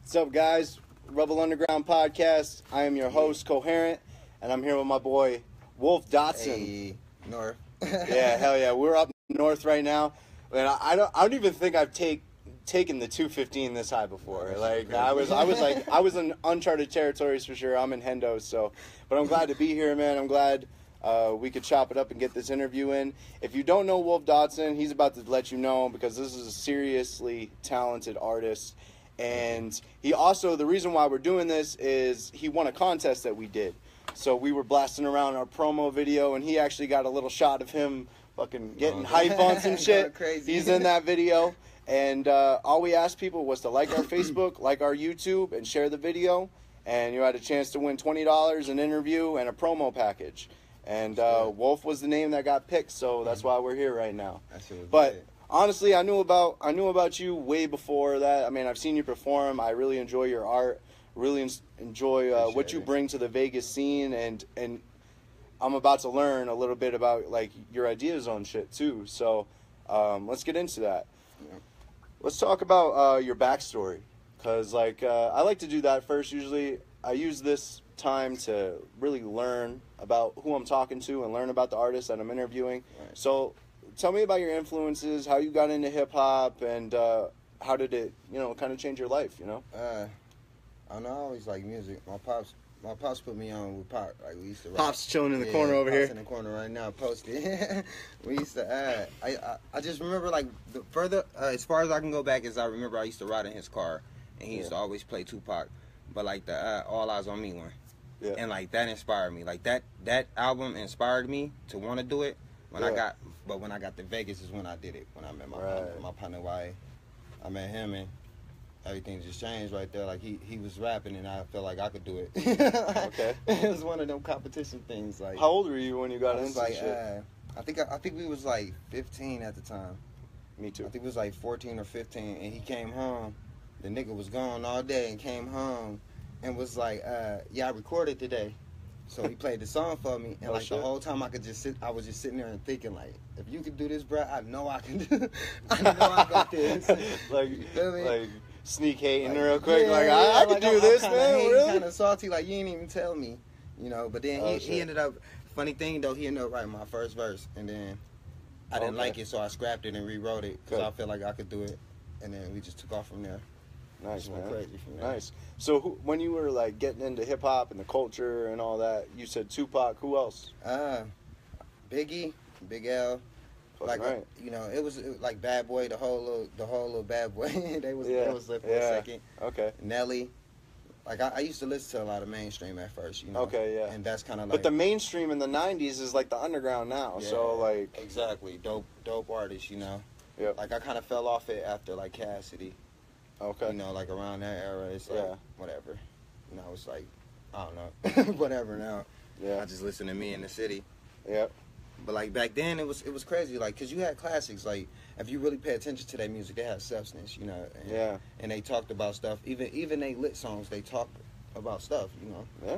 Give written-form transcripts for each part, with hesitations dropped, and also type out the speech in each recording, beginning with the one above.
What's up, guys? Rebel Underground Podcast. I am your host, Coherent, and I'm here with my boy, Wolf Dotson. Hey, NORF. Yeah, hell yeah. We're up north right now. And I don't even think I've taken the 215 this high before. Like I was in uncharted territories for sure. I'm in Hendo, so but I'm glad to be here, man. I'm glad we could chop it up and get this interview in. If you don't know Wolf Dotson, he's about to let you know because this is a seriously talented artist. And he also, the reason why we're doing this is he won a contest that we did. So we were blasting around our promo video, and he actually got a little shot of him fucking getting hype on some shit. Crazy. He's in that video. And all we asked people was to like our Facebook, like our YouTube, and share the video. And you had a chance to win $20, an interview, and a promo package. And Wolf was the name that got picked, so that's why we're here right now. But honestly, I knew about you way before that. I mean, I've seen you perform. I really enjoy your art. Really enjoy what you bring to the Vegas scene, and I'm about to learn a little bit about like your ideas on shit too. So let's get into that. Yeah. Let's talk about your backstory, because like I like to do that first. Usually, I use this time to really learn about who I'm talking to and learn about the artist that I'm interviewing. Right. So tell me about your influences, how you got into hip hop, and how did it, kind of change your life, I don't know, I always like music. My pops put me on with Pop. Like we used to rap. Pop's chilling in the corner over Pop's here. in the corner right now, posted. We used to I just remember like the further as far as I can go back is I remember I used to ride in his car and he used to always play Tupac. But like the All Eyes on Me one. Yeah. And like that inspired me. Like that album inspired me to want to do it. When I got to Vegas is when I did it. When I met my partner Y. I met him and everything just changed right there. Like he was rapping and I felt like I could do it. Okay. It was one of them competition things. Like how old were you when you got into like, shit? I think we was like 15 at the time. Me too. I think we was like 14 or 15 and he came home. The nigga was gone all day and came home and was like, I recorded today. So he played the song for me, and the whole time I was just sitting there and thinking, like, if you could do this, bro, I know I can do. I know I got this. like sneak hating real quick, I could do this, man. Really? Kind of salty, like you didn't even tell me, But then he ended up. Funny thing though, he ended up writing my first verse, and then I didn't like it, so I scrapped it and rewrote it because I felt like I could do it, and then we just took off from there. Nice, man. Crazy from there. Nice. So when you were like getting into hip hop and the culture and all that, you said Tupac. Who else? Biggie, Big L. Like it was like Bad Boy, the whole little Bad Boy. they was there for a second. Okay. Nelly. Like I used to listen to a lot of mainstream at first, Okay, yeah. And that's kind of like. But the mainstream in the '90s is like the underground now. Yeah, so like. Exactly, dope artists, Yep. Like I kind of fell off it after like Cassidy. Okay. Like around that era, it's like whatever. It's like I don't know, whatever now. Yeah. I just listen to Me in the City. Yep. But like back then, it was crazy. Like, cause you had classics. Like, if you really pay attention to that music, they had substance. And, And they talked about stuff. Even they lit songs, they talked about stuff. Yeah.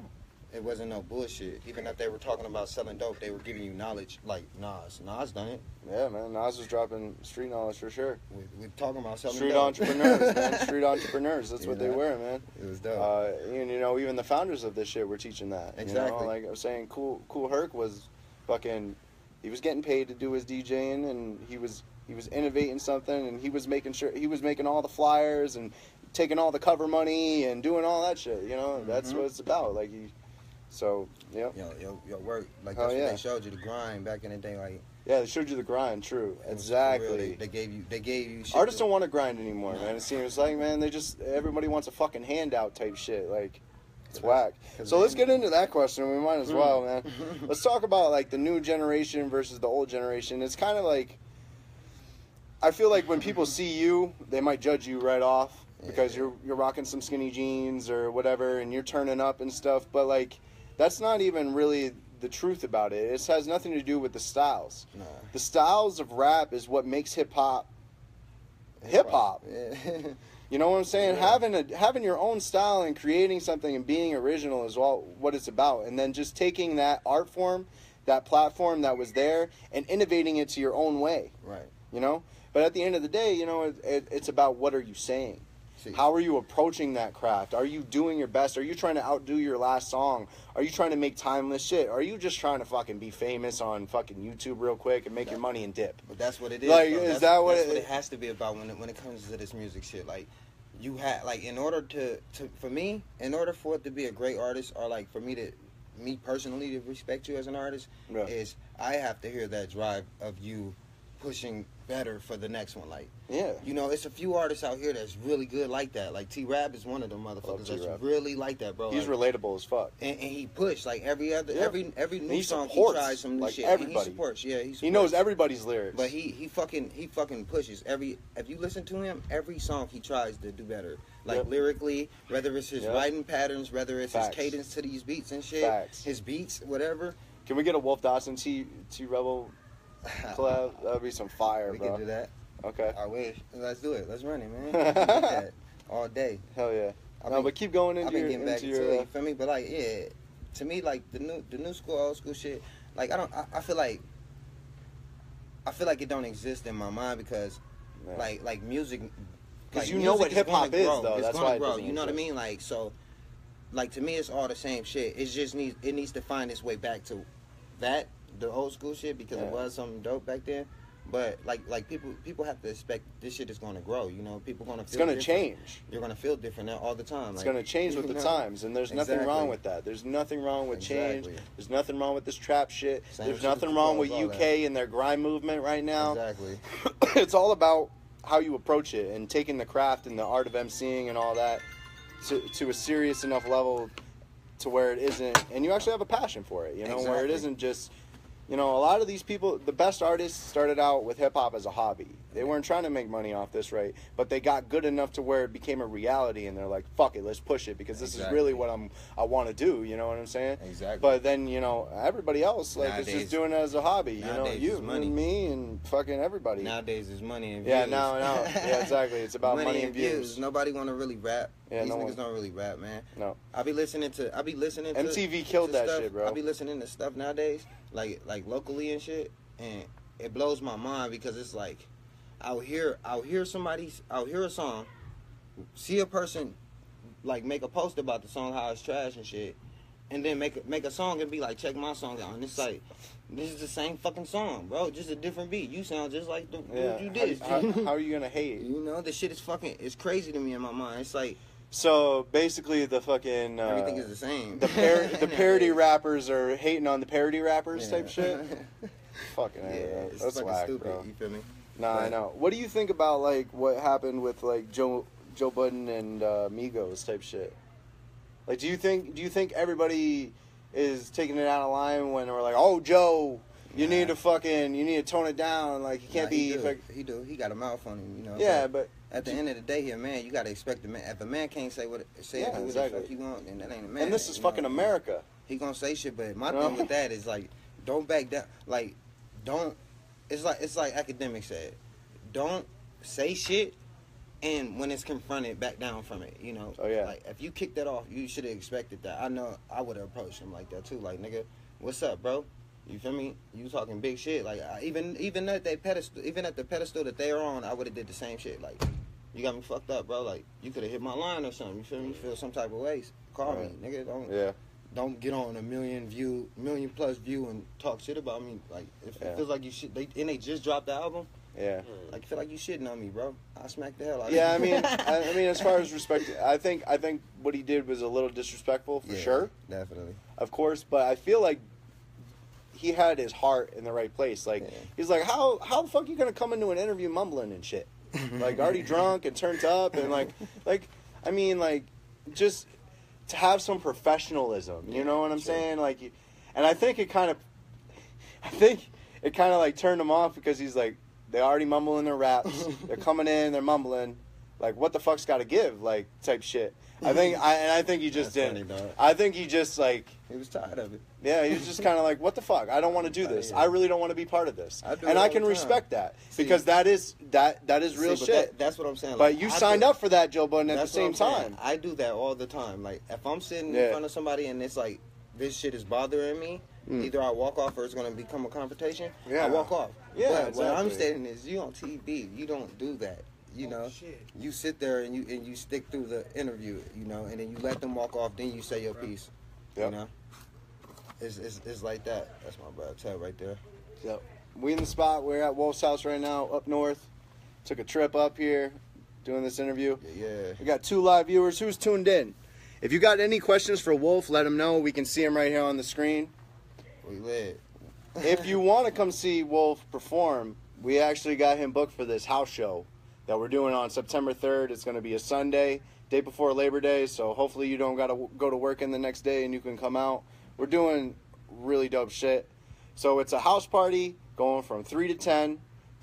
It wasn't no bullshit. Even if they were talking about selling dope, they were giving you knowledge. Like Nas done it. Yeah, man. Nas was dropping street knowledge for sure. We're talking about selling street dope. Entrepreneurs, man. Street entrepreneurs. That's what they were, man. It was dope. And even the founders of this shit were teaching that. Exactly. Like I was saying, Cool Herc was fucking. He was getting paid to do his DJing, and he was innovating something, and he was making all the flyers and taking all the cover money and doing all that shit. That's what it's about. Like So, yeah. Your work, like that's what they showed you, the grind back in the day, like. Yeah, they showed you the grind. True, exactly. They gave you. Shit Artists don't want to grind anymore, man. It seems like, man, everybody wants a fucking handout type shit. Like, it's whack. So let's get into that question. We might as well, man. Let's talk about like the new generation versus the old generation. It's kind of like, I feel like when people see you, they might judge you right off because you're rocking some skinny jeans or whatever, and you're turning up and stuff. But like, that's not even really the truth about it. It has nothing to do with the styles. Nah. The styles of rap is what makes hip hop. Yeah. You know what I'm saying? Yeah. Having your own style and creating something and being original is all what it's about. And then just taking that art form, that platform that was there, and innovating it to your own way. Right. But at the end of the day, it's about what are you saying. How are you approaching that craft? Are you doing your best? Are you trying to outdo your last song? Are you trying to make timeless shit? Are you just trying to fucking be famous on fucking YouTube real quick and make your money and dip? But that's what it is. Like, bro. is that's what it has to be about when it comes to this music shit? Like, you have, like, in order for me, in order for it to be a great artist, or like for me personally to respect you as an artist, is I have to hear that drive of you pushing better for the next one. Like, you know, it's a few artists out here that's really good like that. Like T-Rap is one of them motherfuckers that's really like that, bro. He's like, relatable as fuck, and he pushed like every new song he tries some new like shit. Everybody. And he supports, he knows everybody's lyrics. But he fucking pushes every. If you listen to him, every song he tries to do better. Like lyrically, whether it's his writing patterns, whether it's his cadence to these beats and shit, his beats, whatever. Can we get a Wolf Dotson T Rebel collab? That would be some fire, we bro. We can do that. Okay. I wish. Let's do it. Let's run it, man. Let's do that all day. Hell yeah. But keep going into your... back into it, you feel me? But like, yeah, to me, like the new school, old school shit, like I feel like it don't exist in my mind because like music, because you know what hip hop is, though. That's why it doesn't you know what I mean? Like, so, like, to me, it's all the same shit. It just needs to find its way back to the old school shit, because it was something dope back then. But like people have to expect this shit is gonna grow. You know, people gonna feel. It's gonna different. change. You're gonna feel different all the time. It's gonna change with the times, and there's nothing wrong with that. There's nothing wrong with change. There's nothing wrong with this trap shit. There's nothing wrong with UK and their grime movement right now. Exactly. It's all about how you approach it and taking the craft and the art of emceeing and all that to a serious enough level to where it isn't, and you actually have a passion for it. You know, where it isn't just. You know, a lot of these people, the best artists started out with hip-hop as a hobby. They weren't trying to make money off this, right? But they got good enough to where it became a reality, and they're like, fuck it, let's push it, because this is really what I want to do, you know what I'm saying? Exactly. But then, you know, everybody else, like, is just doing it as a hobby, you know? You and me and fucking everybody. Nowadays, it's money and views. Yeah, yeah, exactly. It's about money and views. Nobody want to really rap. Yeah, These niggas don't really rap, man. No. I be listening to MTV killed that stuff. shit, bro. I be listening to stuff nowadays, like locally and shit, and it blows my mind because it's like I'll hear a song, see a person like make a post about the song, how it's trash and shit, and then make a song and be like, check my song out, and it's like, this is the same fucking song, bro, just a different beat. You sound just like the dude you did. How are you gonna hate? You know, the shit is it's crazy to me in my mind. It's like. So basically, the fucking everything is the same. The parody rappers are hating on the parody rappers type shit. Fucking it's that's fucking whack, stupid. bro. You feel me? Nah, I know. What do you think about like what happened with like Joe Budden and Migos type shit? Like, do you think everybody is taking it out of line when we're like, oh, Joe, you need to tone it down. Like, you can't be. He got a mouth on him, you know. Yeah, but. At the end of the day, here, man, you gotta expect the man. If a man can't say what the fuck you want, then that ain't a man. And this is fucking America. He gonna say shit, but my thing with that is like, don't back down. Like, don't. It's like academics said, don't say shit, and when it's confronted, back down from it. You know. Oh yeah. Like, if you kick that off, you should have expected that. I know I would have approached him like that too. Like, nigga, what's up, bro? You feel me? You talking big shit. Like, even at the pedestal that they are on, I would have did the same shit. Like, you got me fucked up, bro. Like, you could have hit my line or something. You feel me? You feel some type of way. Call me, nigga. Don't get on a million plus view and talk shit about me. Like, it feels like you shit. They just dropped the album. Yeah. Like, you feel like you shitting on me, bro. I smacked the hell out of you. you. I mean, as far as respect, I think what he did was a little disrespectful for sure. Definitely. Of course, but I feel like he had his heart in the right place. Like, he's like, how the fuck you gonna come into an interview mumbling and shit? Like, already drunk and turned up and like, I mean, like, just to have some professionalism, you know what I'm saying? Like, and I think it kind of like turned him off because he's like, they already mumbling their raps, they're coming in, they're mumbling, like, what the fuck's got to give, like, type shit. I think he just didn't. I think he just like he was tired of it. Yeah, he was just kind of like, what the fuck? I don't want to do this. I really don't want to be part of this. And I can respect that because that is real shit. That's what I'm saying. Like, but you signed up for that, Joe Budden, at the same time. I do that all the time. Like, if I'm sitting in front of somebody and it's like, this shit is bothering me, either I walk off or it's going to become a confrontation. I walk off. Yeah, but what I'm stating is, you on TV, you don't do that. you know, you sit there and you stick through the interview, you know, and then you let them walk off, then you say your piece. Yep. You know, it's like that. That's my brother Ted right there. Yep. We in the spot. We're at Wolf's house right now, up north. Took a trip up here, doing this interview. Yeah. We got 2 live viewers. Who's tuned in? If you got any questions for Wolf, let him know. We can see him right here on the screen. We lit. If you want to come see Wolf perform, we actually got him booked for this house show that we're doing on September 3rd. It's going to be a Sunday, day before Labor Day, so hopefully you don't got to go to work in the next day and you can come out. We're doing really dope shit. So it's a house party going from 3 to 10,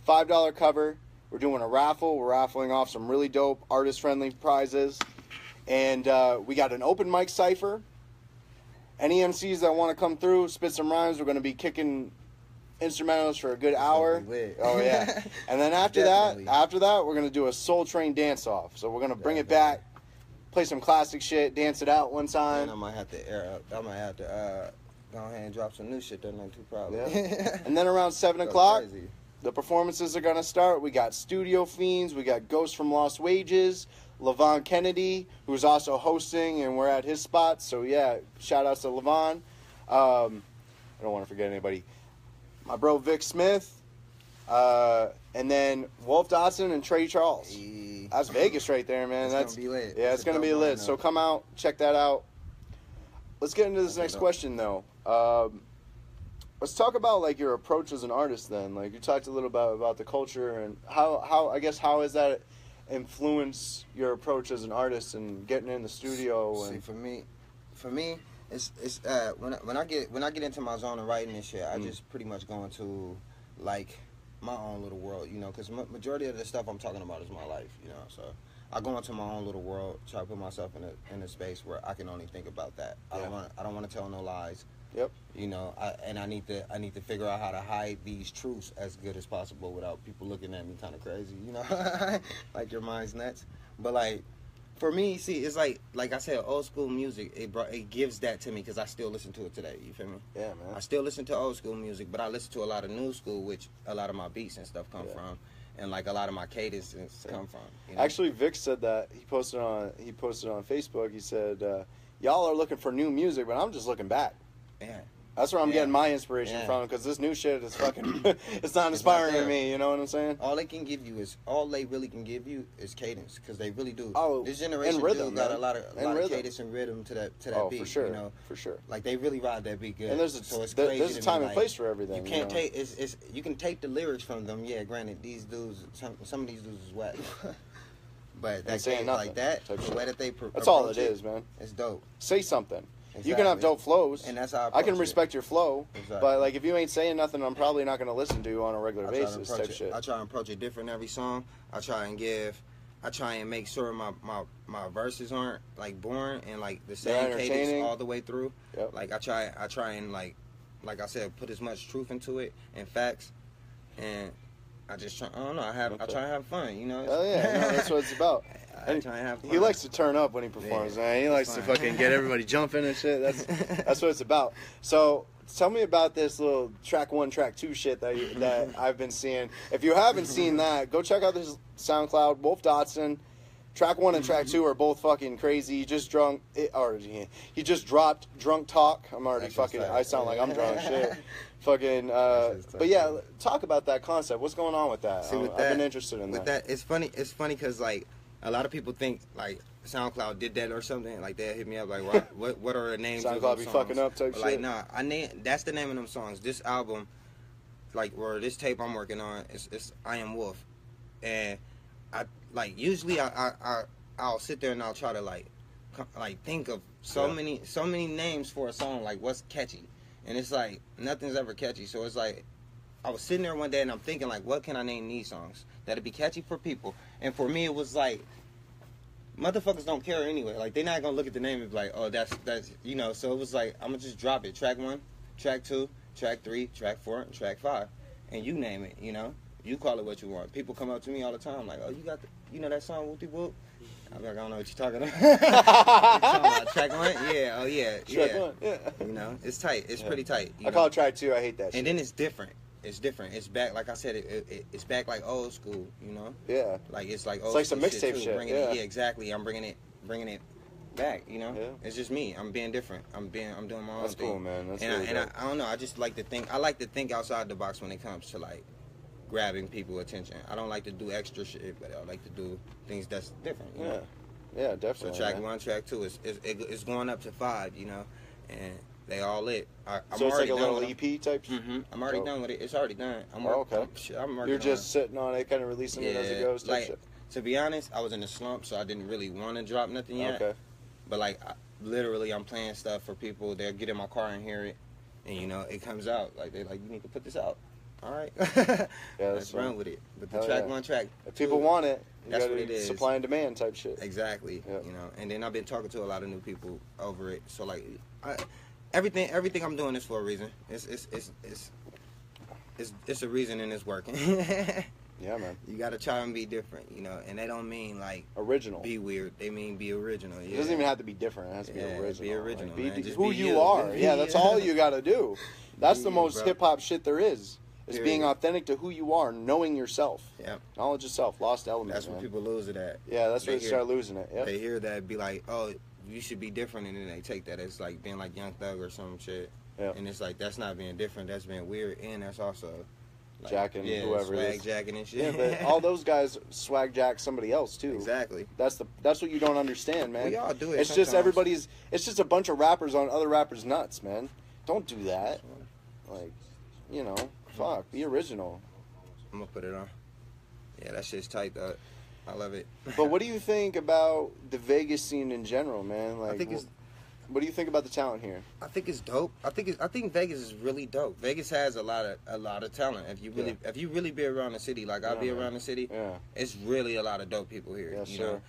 $5 cover. We're doing a raffle. We're raffling off some really dope artist-friendly prizes. And we got an open mic cipher. Any MCs that want to come through, spit some rhymes, we're going to be kicking instrumentals for a good hour. Oh, yeah. And then after that, we're going to do a Soul Train dance-off. So we're going to bring it back, play some classic shit, dance it out one time. And I might have to air up. I might have to go ahead and drop some new shit that night too, probably. Yeah. And then around 7 o'clock, the performances are going to start. We got Studio Fiends. We got Ghost from Lost Wages. Levon Kennedy, who's also hosting, and we're at his spot. So, yeah, shout-outs to Levon. I don't want to forget anybody. My bro Vic Smith. And then Wolf Dotson and Trey Charles. Hey. That's Vegas right there, man. It's going to be lit. Yeah, it's going to be lit. So come out, check that out. Let's get into this next question, though. Let's talk about, like, your approach as an artist, then. Like, you talked a little about the culture and how has that influenced your approach as an artist and getting in the studio? See, for me, it's when I get into my zone of writing and shit, I just pretty much go into, like, my own little world, you know, because majority of the stuff I'm talking about is my life, you know, so I go into my own little world, try to put myself in a space where I can only think about that. Yeah. I don't want to tell no lies. Yep. You know, I need to figure out how to hide these truths as good as possible without people looking at me kind of crazy, you know, like your mind's nuts. But like, for me, see, it's like I said, old school music. It gives that to me because I still listen to it today. You feel me? Yeah, man. I still listen to old school music, but I listen to a lot of new school, which a lot of my beats and stuff come from, and like a lot of my cadences come from. You know? Actually, Vic said that he posted on Facebook. He said, "Y'all are looking for new music, but I'm just looking back." Yeah. That's where I'm getting my inspiration from, because this new shit is fucking, it's not inspiring to me, you know what I'm saying? All they really can give you is cadence, because they really do. Oh, this generation rhythm, got a lot of cadence and rhythm to that beat. For sure, you know? for sure. Like, they really ride that beat good. And there's a time and place for everything. You can't take, you can take the lyrics from them, yeah, granted, these dudes, some of these dudes is whack. But that cadence like that, the way that they that's all it is, man. It's dope. Say something. Exactly. You can have dope flows, and that's how I can respect your flow. Exactly. But like, if you ain't saying nothing, I'm probably not going to listen to you on a regular basis. Type shit. I try and approach it different every song. I try and make sure my verses aren't like boring and like the same cadence all the way through. Yep. Like I try and like I said, put as much truth into it and facts, and I just try. I don't know. I try to have fun. You know. Oh yeah, no, that's what it's about. I try and have fun. He likes to turn up when he performs, man. He likes to fucking get everybody jumping and shit. That's what it's about. So tell me about this little track 1, track 2 shit that I've been seeing. If you haven't seen that, go check out this SoundCloud. Wolf Dotson. Track 1 and track 2 are both fucking crazy. He just dropped Drunk Talk. I'm already fucking. I sound like I'm drunk. Shit. Fucking. But yeah, talk about that concept. What's going on with that? See, I've been interested in that. It's funny because like a lot of people think like SoundCloud did that or something. Like they hit me up like, what are the names? SoundCloud of them be songs? fucking up type Like, shit. nah, that's the name of them songs. This album, like, or this tape I'm working on, it's I Am Wolf, and I like usually I'll sit there and I'll try to like think of so many names for a song, like what's catchy, and it's like nothing's ever catchy. So it's like I was sitting there one day and I'm thinking like, what can I name these songs that'd be catchy for people? And for me it was like, motherfuckers don't care anyway. Like they're not gonna look at the name and be like, oh that's you know. So it was like, I'm gonna just drop it. Track 1, track 2, track 3, track 4, and track 5, and you name it. You know, you call it what you want. People come up to me all the time like, oh, you know that song Whoopty Whoop? I'm like, I don't know what you're talking about. Track 1? Yeah. Oh yeah. Track 1. Yeah. You know, it's tight. It's pretty tight. I call it track 2. I hate that shit. And then it's different. it's different. It's back, like I said, it's back like old school, you know. Yeah. Like it's like It's like some mixtape shit. Yeah, exactly. I'm bringing it back, you know. Yeah. It's just me. I'm being different. I'm doing my own thing. That's cool, man. That's and really I don't know. I just like to think. I like to think outside the box when it comes to like grabbing people's attention. I don't like to do extra shit, but I like to do things that's different. You know? Yeah, definitely. So track 1, track 2 it's going up to 5, you know, and they all lit. I'm so it's like a little EP EP type. I'm already done with it. It's already done. Okay. I'm working. You're just sitting on it, kind of releasing it as it goes. Like, shit. to be honest, I was in a slump, so I didn't really want to drop nothing yet. Okay. But like, literally, I'm playing stuff for people. They'll get in my car and hear it, and you know, it comes out. Like they're like, you need to put this out. All right. Let's run with it. But the track 1, track 2, if people want it, that's what it is. Supply and demand type shit. Exactly. Yep. You know, and then I've been talking to a lot of new people over it. So like, everything I'm doing is for a reason. It's a reason, and it's working. Yeah, man. You gotta try and be different, you know, and they don't mean like original. Be weird. They mean be original. Yeah. It doesn't even have to be different. It has to be original. Be original. Like, man. be who you are. Yeah, that's all you gotta do. That's the most hip hop shit there is. Is being authentic to who you are, knowing yourself. Yeah. Knowledge yourself, lost element. That's when people lose it at. Yeah, that's where they start losing it. Yep. They hear that, be like, oh, you should be different, and then they take that as like being like Young Thug or some shit. Yep. And it's like, that's not being different, that's being weird, and that's also like, jacking whoever swag it is. jacking and shit. Yeah, but all those guys swag jack somebody else too. Exactly. That's what you don't understand, man. We all do it. It's sometimes. It's just a bunch of rappers on other rappers' nuts, man. Don't do that. Like, you know, fuck. Be original. I'm gonna put it on. Yeah, that shit's tight though. I love it. But what do you think about the Vegas scene in general, man? Like, I think it's. What do you think about the talent here? I think it's dope. I think Vegas is really dope. Vegas has a lot of talent. If you really be around the city, like I be around the city, it's really a lot of dope people here. Yeah, you know,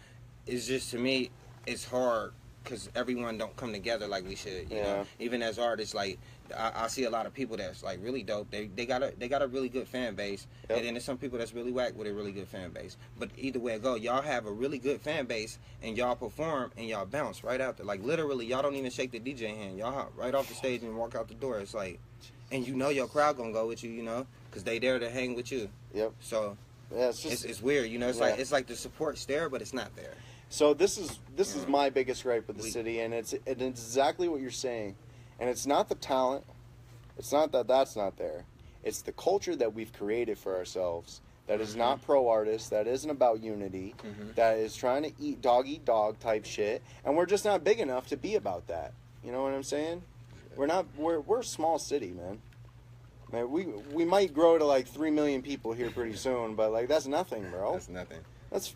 it's just, to me, it's hard because everyone don't come together like we should. You know, even as artists, like I see a lot of people that's like really dope. They got a really good fan base, and then there's some people that's really whack with a really good fan base. But either way it go, y'all have a really good fan base, and y'all perform and y'all bounce right out there. Like literally, y'all don't even shake the DJ hand. Y'all hop right off the stage and walk out the door. It's like, and you know your crowd gonna go with you, you know, because they there to hang with you. Yep. So yeah, it's weird, you know. It's like the support's there, but it's not there. So this is my biggest gripe with the city, and it's exactly what you're saying. And it's not the talent. It's not that that's not there. It's the culture that we've created for ourselves that is not pro-artist, that isn't about unity, that is trying to eat dog type shit, and we're just not big enough to be about that. You know what I'm saying? We're a small city, man. Man, we might grow to like 3 million people here pretty soon, but like that's nothing, bro. That's nothing.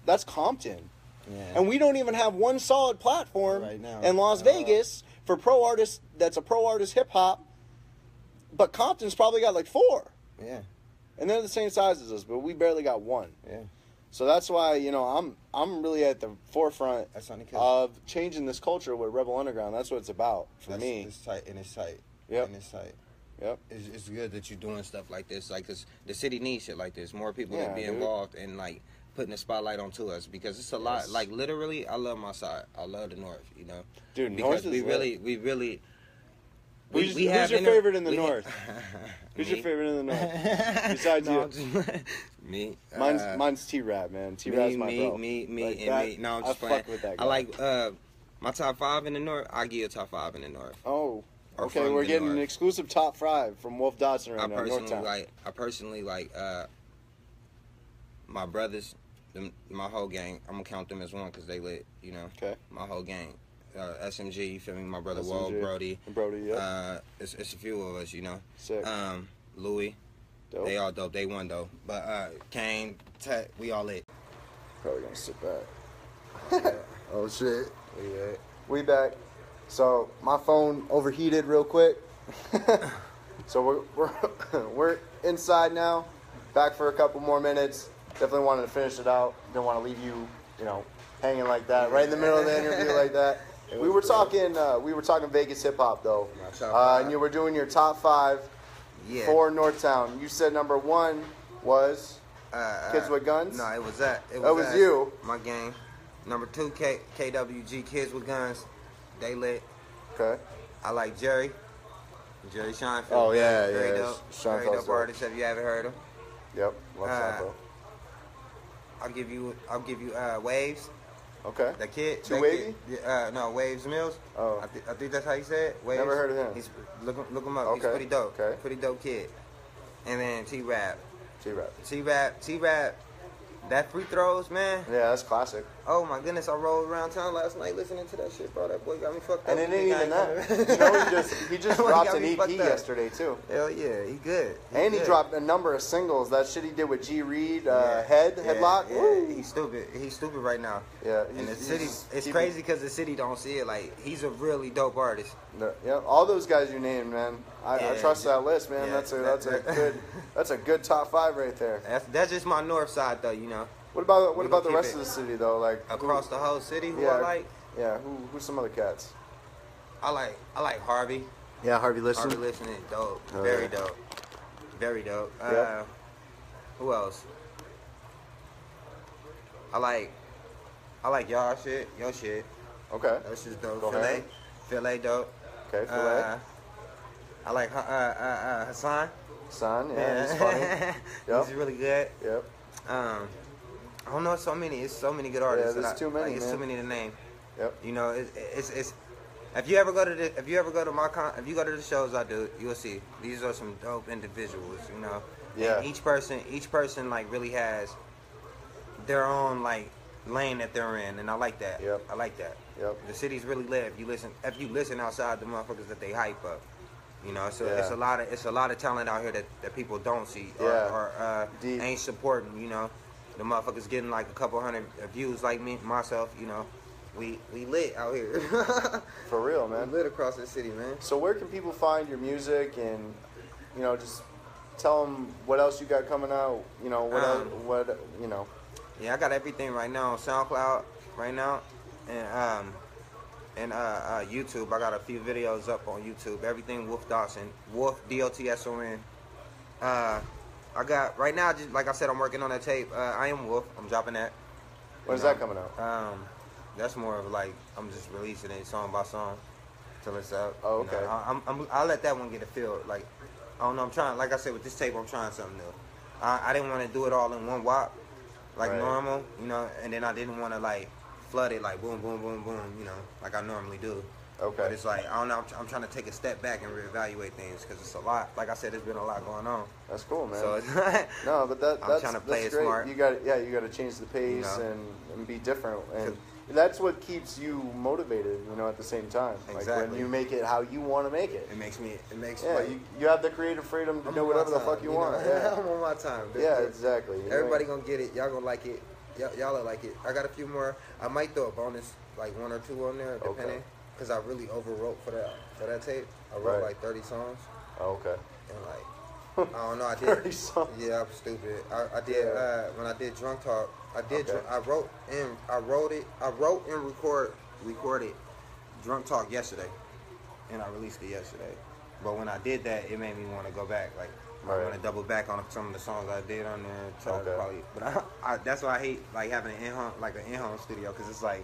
That's Compton. Yeah. And we don't even have one solid platform right now in Las Vegas for pro artists. That's a pro artist hip hop, but Compton's probably got like 4. Yeah, and they're the same size as us, but we barely got 1. Yeah, so that's why, you know, I'm really at the forefront of changing this culture with Rebel Underground. That's what it's about for me. It's tight, and it's tight. Yep. And it's tight. Yep. It's good that you're doing stuff like this, like, cause the city needs shit like this. More people to be involved and like putting the spotlight onto us, because it's a lot. Like literally, I love my side. I love the North. You know, dude. Because North is we really. Who's your favorite in the North? Who's your favorite in the North? Besides you. Me. Mine's T-Rap, man. T-Rap's my bro. Me. No, I'm just playing. Fuck with that guy. I like my top 5 in the North. I give you a top 5 in the North. Oh, okay. We're getting an exclusive top 5 from Wolf Dotson right now. I personally like my brothers, my whole gang. I'm gonna count them as one because they lit. You know. Okay. My whole gang. SMG, you feel me? My brother Wall, Brody, yeah. It's a few of us, you know. Sick. Louis, dope. They all dope. They won though. But Kane, Tech, we all lit. Probably gonna sit back. Oh shit. We back. So my phone overheated real quick. So we're inside now. Back for a couple more minutes. Definitely wanted to finish it out. Didn't want to leave you, you know, hanging like that right in the middle of the interview like that. We were talking Vegas hip hop though, and you were doing your top 5 for Northtown. You said number 1 was Kids with Guns. No, it was that. It was you. My gang. Number 2, KWG, Kids with Guns. They lit. Okay. I like Jerry. Jerry Seinfeld. Oh yeah, very yeah. dope. Very Seinfeld's dope artist. Have you ever heard him? Yep. Love Seinfeld. I'll give you Waves. Okay. The kid. Too Wavy? No, Waves Mills. Oh. I think that's how you say it. Waves. Never heard of him. He's look him up. Okay. He's pretty dope. Okay. Pretty dope kid. And then T-Rap. T-Rap. That free throws, man. Yeah, that's classic. Oh my goodness, I rolled around town last night listening to that shit, bro. That boy got me fucked up. And it ain't even that. You know, he just dropped an EP yesterday too. Hell yeah, he good. He dropped a number of singles. That shit he did with G Reed, Headlock. Yeah, he's stupid. He's stupid right now. Yeah, and the city, it's crazy because the city don't see it. Like, he's a really dope artist. Yeah, all those guys you named, man. I trust that list, man. Yeah, that's a good top 5 right there. That's just my north side, though. You know. What about the rest of the city though? Like across the whole city, who I like? Yeah, who's some other cats? I like Harvey. Yeah, Harvey Listen. Harvey Listen is dope. Oh, Very yeah. dope. Very dope. Yep. Who else? I like y'all shit. Your shit. Okay. That's just dope. Go ahead. Filet dope. Okay, Filet. I like Hassan. Son, yeah, he's funny. Yep. He's really good. Yep. I don't know. It's so many good artists. Yeah, there's too many. It's man. too many to name. Yep. You know, it's if you ever go to the shows I do, you'll see these are some dope individuals. You know. Yeah. And each person like really has their own like lane that they're in, and I like that. Yep. I like that. Yep. The city's really lit if you listen outside the motherfuckers that they hype up. You know, so it's a lot of talent out here that people don't see or ain't supporting. You know, the motherfuckers getting like a couple hundred views like myself. You know, we lit out here. For real, man. We lit across the city, man. So where can people find your music and, you know, just tell them what else you got coming out? You know, what you know. Yeah, I got everything right now on SoundCloud right now, and YouTube. I got a few videos up on YouTube. Everything Wolf Dotson. Wolf Dotson. I got right now. Just like I said, I'm working on that tape. I Am Wolf. I'm dropping that. When's that coming out? That's more of like I'm just releasing it song by song till it's out. Oh, okay. You know, I'll let that one get a feel. Like I don't know. I'm trying. Like I said with this tape, I'm trying something new. I didn't want to do it all in one whop, like normal. You know, and then I didn't want to like flood it like boom, boom, boom, boom. You know, like I normally do. Okay. But it's like, I don't know, I'm trying to take a step back and reevaluate things because it's a lot. Like I said, there's been a lot going on. That's cool, man. So it's no, but I'm trying to play it great. smart. You got to change the pace, you know? and be different. And that's what keeps you motivated, you know, at the same time. Exactly. Like when you make it how you want to make it. It makes like, you have the creative freedom to do whatever the fuck you want. Yeah. I'm on my time. Yeah, exactly. Everybody gonna get it. Y'all gonna like it. Y'all will like it. I got a few more. I might throw a bonus, like 1 or 2 on there, depending. Okay. Because I really overwrote for that tape. I wrote like 30 songs. Oh, okay. And like, I don't know, I did. 30 songs? Yeah, I'm stupid. I did, when I did Drunk Talk, I wrote and recorded Drunk Talk yesterday. And I released it yesterday. But when I did that, it made me want to go back. Like, I want to double back on some of the songs I did on there. But that's why I hate like having an in-home studio, because it's like,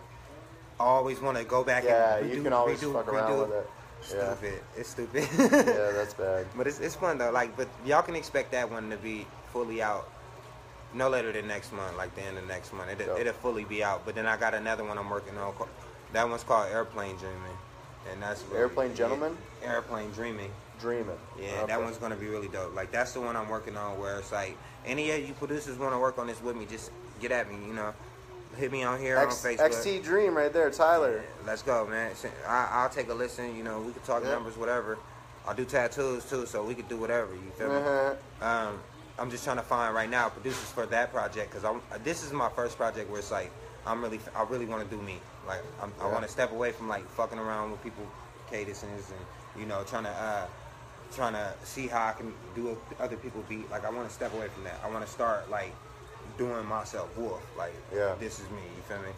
I always want to go back and you can always fuck around with it. Stupid. It's stupid. Yeah, that's bad. But it's fun though. Like, but y'all can expect that one to be fully out no later than next month, like the end of next month. It'll fully be out. But then I got another one I'm working on. That one's called Airplane Dreaming, and that's really, Airplane Gentleman. Airplane Dreaming. Dreaming. Yeah, okay. That one's gonna be really dope. Like that's the one I'm working on. Where it's like, any of you producers want to work on this with me, just get at me. You know. Hit me on here on Facebook. XT Dream right there, Tyler. Yeah, let's go, man. I'll take a listen. You know, we can talk numbers, whatever. I'll do tattoos too, so we could do whatever. You feel me? I'm just trying to find right now producers for that project, because this is my first project where it's like I really want to do me. Like I want to step away from like fucking around with people, cadence and you know trying to see how I can do other people beat. Like I want to step away from that. I want to start like doing myself Wolf, like this is me, you feel me?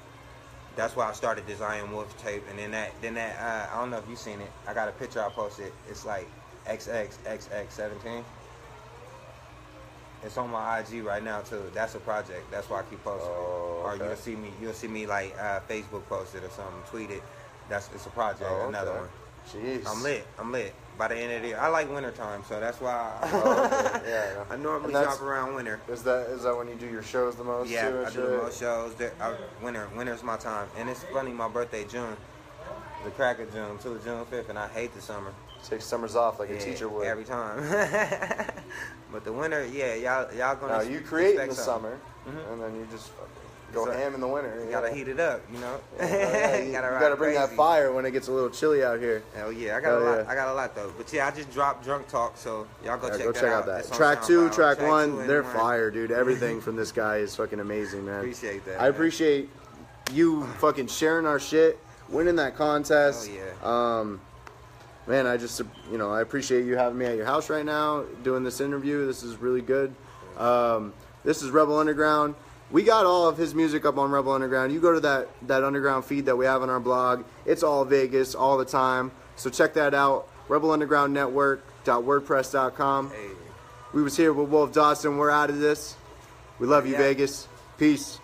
That's why I started designing Wolf tape, and then that I don't know if you've seen it. I got a picture I posted. It's like XXXX17. It's on my IG right now too. That's a project. That's why I keep posting. Or you'll see me like Facebook post it or something, tweet it. It's a project. Another one. Jeez. I'm lit. by the end of the year. I like winter time, so that's why I normally drop around winter. Is that when you do your shows the most? Yeah, too, I do the most shows. Winter's my time. And it's funny, my birthday, June. The crack of June, too, June 5th, and I hate the summer. Take summers off like a teacher would. Every time. But the winter, y'all gonna. No, you create in the summer, and then you just go ham in the winter. You gotta heat it up, you know. You gotta bring that fire when it gets a little chilly out here. Hell yeah, I got a lot though. But yeah, I just dropped Drunk Talk, so y'all go check out that. Track 2, track 1, they're fire, dude. Everything from this guy is fucking amazing, man. Appreciate that. I appreciate you fucking sharing our shit, winning that contest. Oh yeah. Man, I just, I appreciate you having me at your house right now, doing this interview. This is really good. This is Rebel Underground. We got all of his music up on Rebel Underground. You go to that underground feed that we have on our blog. It's all Vegas all the time. So check that out. RebelUndergroundNetwork.wordpress.com. Hey. We was here with Wolf Dotson. We're out of this. We love you, Vegas. Peace.